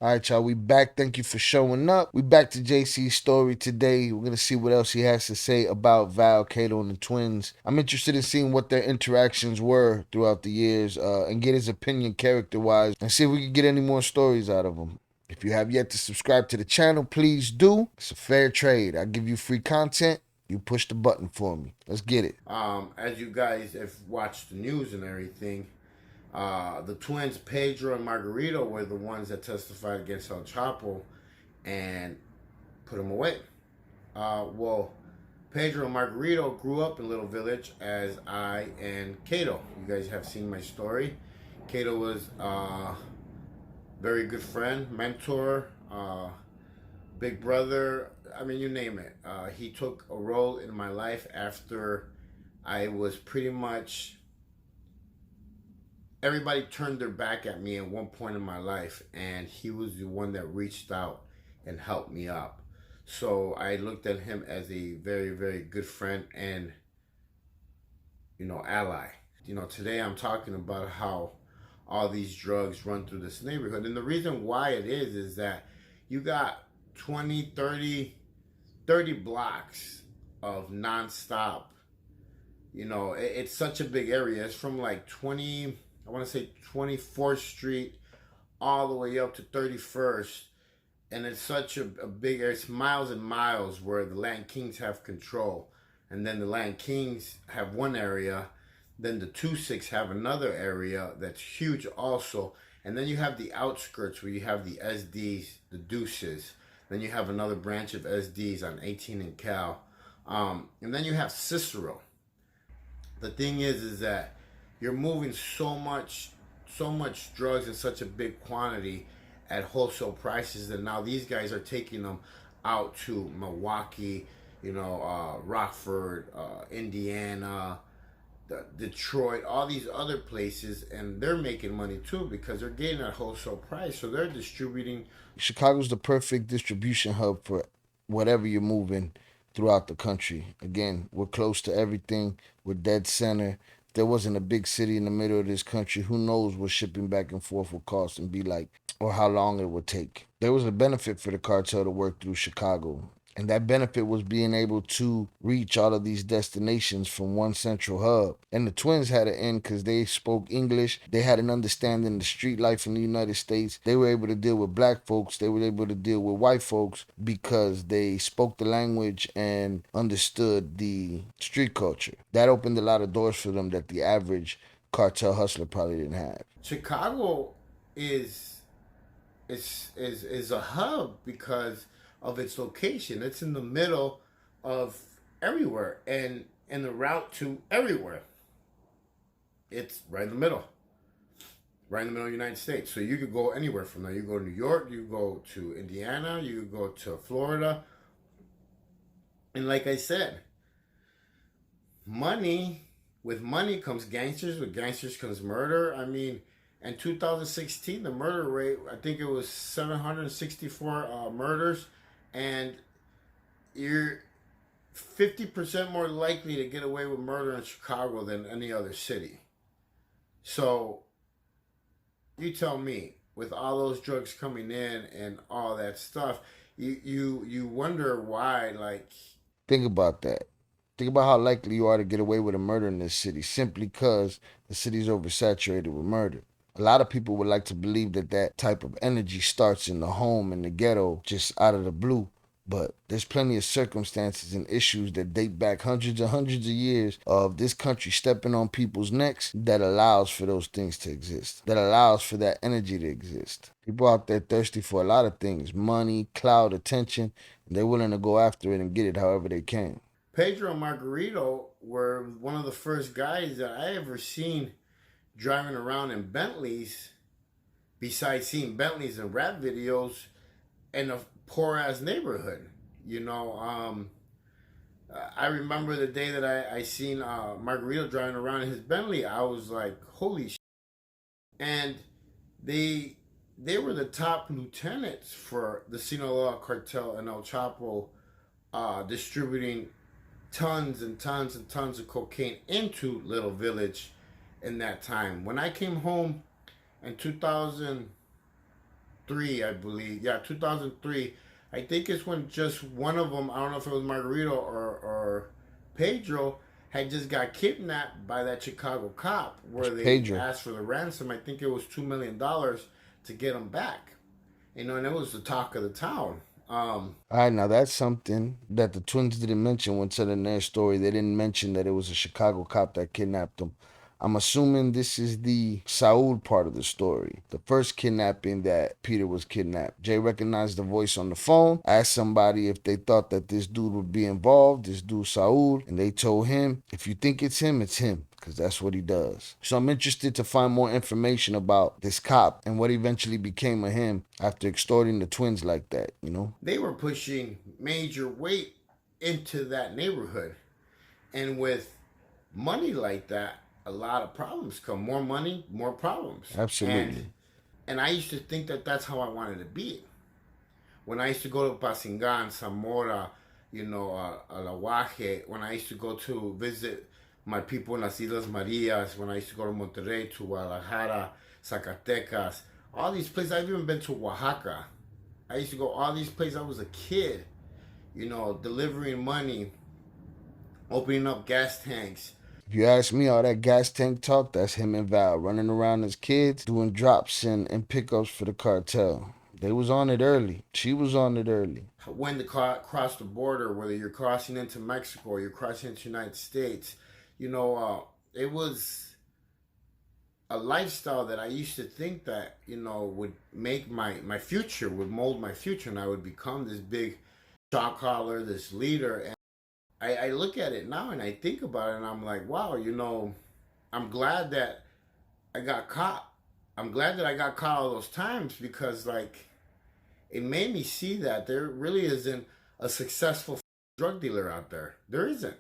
All right, y'all, we back. Thank you for showing up. We back to JC's story today. We're going to see what else he has to say about VAL, Kato, and the twins. I'm interested in seeing what their interactions were throughout the years and get his opinion character-wise and see if we can get any more stories out of him. If you have yet to subscribe to the channel, please do. It's a fair trade. I give you free content. You push the button for me. Let's get it. As you guys have watched the news and everything, the twins Pedro and Margarito were the ones that testified against El Chapo and put him away. Well, Pedro and Margarito grew up in Little Village as I and Kato. You guys have seen my story. Kato was a very good friend, mentor, big brother. I mean, you name it. He took a role in my life after I was pretty much, everybody turned their back at me at one point in my life, and he was the one that reached out and helped me up. So I looked at him as a very, very good friend and, ally. Today I'm talking about how all these drugs run through this neighborhood. And the reason why it is that you got 20, 30 blocks of nonstop. It's such a big area. It's from like 20, I want to say 24th Street all the way up to 31st. And it's such a big area. It's miles and miles where the Land Kings have control. And then the Land Kings have one area. Then the 2-6 have another area that's huge also. And then you have the outskirts where you have the SDs, the Deuces. Then you have another branch of SDs on 18 and Cal. And then you have Cicero. The thing is that you're moving so much drugs in such a big quantity at wholesale prices that now these guys are taking them out to Milwaukee, Rockford, Indiana, Detroit, all these other places, and they're making money too because they're getting at wholesale price, so they're distributing. Chicago's the perfect distribution hub for whatever you're moving throughout the country. Again, we're close to everything. We're dead center. If there wasn't a big city in the middle of this country, who knows what shipping back and forth would cost and be like, or how long it would take. There was a benefit for the cartel to work through Chicago. And that benefit was being able to reach all of these destinations from one central hub. And the twins had an end because they spoke English. They had an understanding of the street life in the United States. They were able to deal with black folks. They were able to deal with white folks because they spoke the language and understood the street culture. That opened a lot of doors for them that the average cartel hustler probably didn't have. Chicago is is a hub because of its location. It's in the middle of everywhere and in the route to everywhere. It's right in the middle. Right in the middle of the United States. So you could go anywhere from there. You go to New York, you go to Indiana, you go to Florida. And like I said, money, with money comes gangsters, with gangsters comes murder. I mean, in 2016, the murder rate, I think it was 764 murders, and you're 50% more likely to get away with murder in Chicago than any other city. So you tell me, with all those drugs coming in and all that stuff, you wonder why. Like, Think about that. Think about how likely you are to get away with a murder in this city simply because the city's oversaturated with murder. A lot of people would like to believe that that type of energy starts in the home, in the ghetto, just out of the blue. But there's plenty of circumstances and issues that date back hundreds and hundreds of years of this country stepping on people's necks that allows for those things to exist, that allows for that energy to exist. People out there thirsty for a lot of things: money, clout, attention, and they're willing to go after it and get it however they can. Pedro and Margarito were one of the first guys that I ever seen driving around in Bentleys, besides seeing Bentleys in rap videos in a poor ass neighborhood. I remember the day that I seen Margarito driving around in his Bentley. I was like, holy shit. And they were the top lieutenants for the Sinaloa cartel and El Chapo, distributing tons and tons and tons of cocaine into Little Village in that time. When I came home in 2000, 2003, I believe. Yeah, 2003. I think it's when just one of them, I don't know if it was Margarito or Pedro, had just got kidnapped by that Chicago cop It's where they Pedro. asked for the ransom. I think it was $2 million to get him back. And it was the talk of the town. All right, now that's something that the Twins didn't mention when telling their story. They didn't mention that it was a Chicago cop that kidnapped them. I'm assuming this is the Saul part of the story, the first kidnapping that Peter was kidnapped. Jay recognized the voice on the phone, asked somebody if they thought that this dude would be involved, this dude Saul, and they told him, if you think it's him, because that's what he does. So I'm interested to find more information about this cop and what eventually became of him after extorting the Twins like that. They were pushing major weight into that neighborhood. And with money like that, a lot of problems come. More money, more problems. And Absolutely. and I used to think that that's how I wanted to be. When I used to go to Pasingan, Zamora, Alahuaje, when I used to go to visit my people in las Islas Marias, when I used to go to Monterrey, to Guadalajara, Zacatecas, all these places. I've even been to Oaxaca. I used to go all these places. I was a kid, delivering money, opening up gas tanks. If you ask me, all that gas tank talk, that's him and Val running around as kids, doing drops and pickups for the cartel. They was on it early. She was on it early. When to cross the border, whether you're crossing into Mexico or you're crossing into the United States, it was a lifestyle that I used to think that would make my future, would mold my future, and I would become this big shot caller, this leader. And I look at it now and I think about it and I'm like, wow, I'm glad that I got caught. I'm glad that I got caught all those times because like it made me see that there really isn't a successful drug dealer out there. There isn't.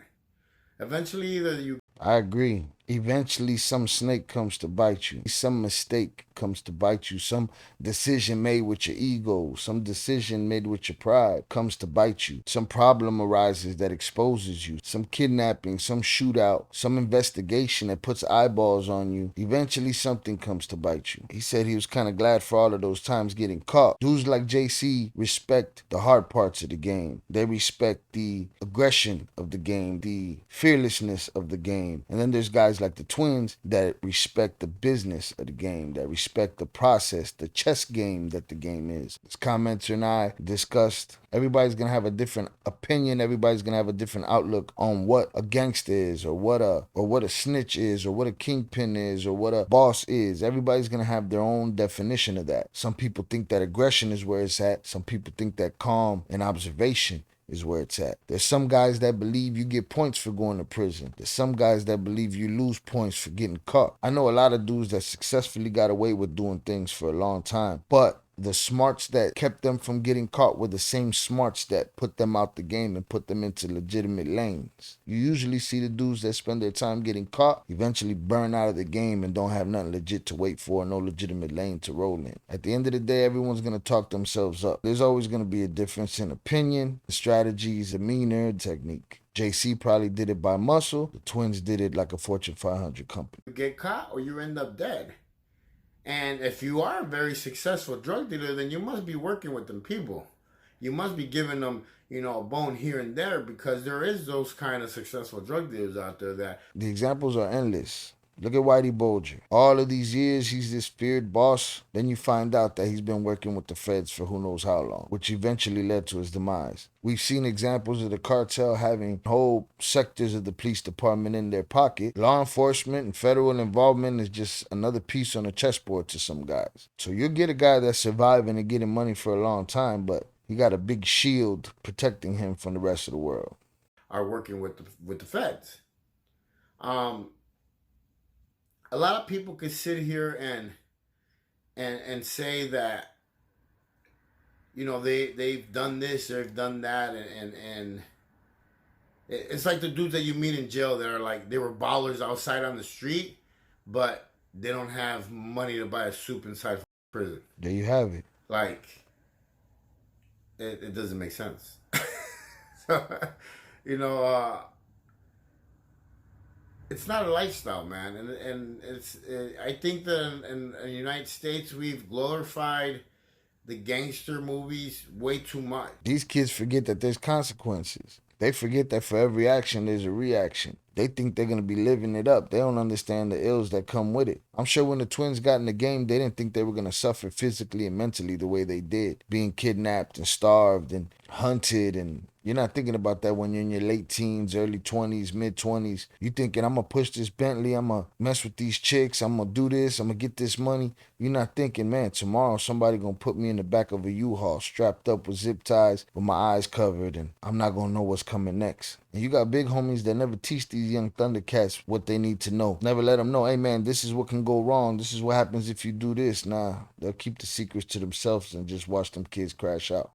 Eventually, either you I agree. Eventually, some snake comes to bite you. Some mistake comes to bite you. Some decision made with your ego, some decision made with your pride comes to bite you. Some problem arises that exposes you. Some kidnapping, some shootout, some investigation that puts eyeballs on you. Eventually, something comes to bite you. He said he was kind of glad for all of those times getting caught. Dudes like JC respect the hard parts of the game. They respect the aggression of the game, the fearlessness of the game. And then there's guys like the Twins that respect the business of the game, that respect the process, the chess game that the game is. As commenter and I discussed, everybody's gonna have a different opinion. Everybody's gonna have a different outlook on what a gangster is, or what a snitch is, or what a kingpin is, or what a boss is. Everybody's gonna have their own definition of that. Some people think that aggression is where it's at. Some people think that calm and observation is where it's at. There's some guys that believe you get points for going to prison. There's some guys that believe you lose points for getting caught. I know a lot of dudes that successfully got away with doing things for a long time, but the smarts that kept them from getting caught were the same smarts that put them out the game and put them into legitimate lanes. You usually see the dudes that spend their time getting caught eventually burn out of the game and don't have nothing legit to wait for, no legitimate lane to roll in. At the end of the day, everyone's going to talk themselves up. There's always going to be a difference in opinion, strategies, demeanor, technique. JC probably did it by muscle. The Twins did it like a Fortune 500 company. get caught or you end up dead. And if you are a very successful drug dealer, then you must be working with them people. You must be giving them, a bone here and there because there is those kind of successful drug dealers out there that The examples are endless. Look at Whitey Bulger. All of these years, he's this feared boss. Then you find out that he's been working with the feds for who knows how long, which eventually led to his demise. We've seen examples of the cartel having whole sectors of the police department in their pocket. Law enforcement and federal involvement is just another piece on the chessboard to some guys. So you'll get a guy that's surviving and getting money for a long time, but he got a big shield protecting him from the rest of the world. are working with the feds. Um, a lot of people could sit here and say that they've done this, they've done that, and it's like the dudes that you meet in jail that are like they were ballers outside on the street, but they don't have money to buy a soup inside prison. There you have it. Like it doesn't make sense. So, you know, it's not a lifestyle, man, and I think that in the United States we've glorified the gangster movies way too much. These kids forget that there's consequences. They forget that for every action, there's a reaction. They think they're going to be living it up. They don't understand the ills that come with it. I'm sure when the Twins got in the game, they didn't think they were going to suffer physically and mentally the way they did. Being kidnapped and starved and hunted. And you're not thinking about that when you're in your late teens, early 20s, mid 20s. You're thinking, I'm going to push this Bentley. I'm going to mess with these chicks. I'm going to do this. I'm going to get this money. You're not thinking, man, tomorrow somebody going to put me in the back of a U-Haul strapped up with zip ties with my eyes covered, and I'm not going to know what's coming next. And you got big homies that never teach these young Thundercats what they need to know. Never let them know, hey man, this is what can go wrong. This is what happens if you do this. Nah, they'll keep the secrets to themselves and just watch them kids crash out.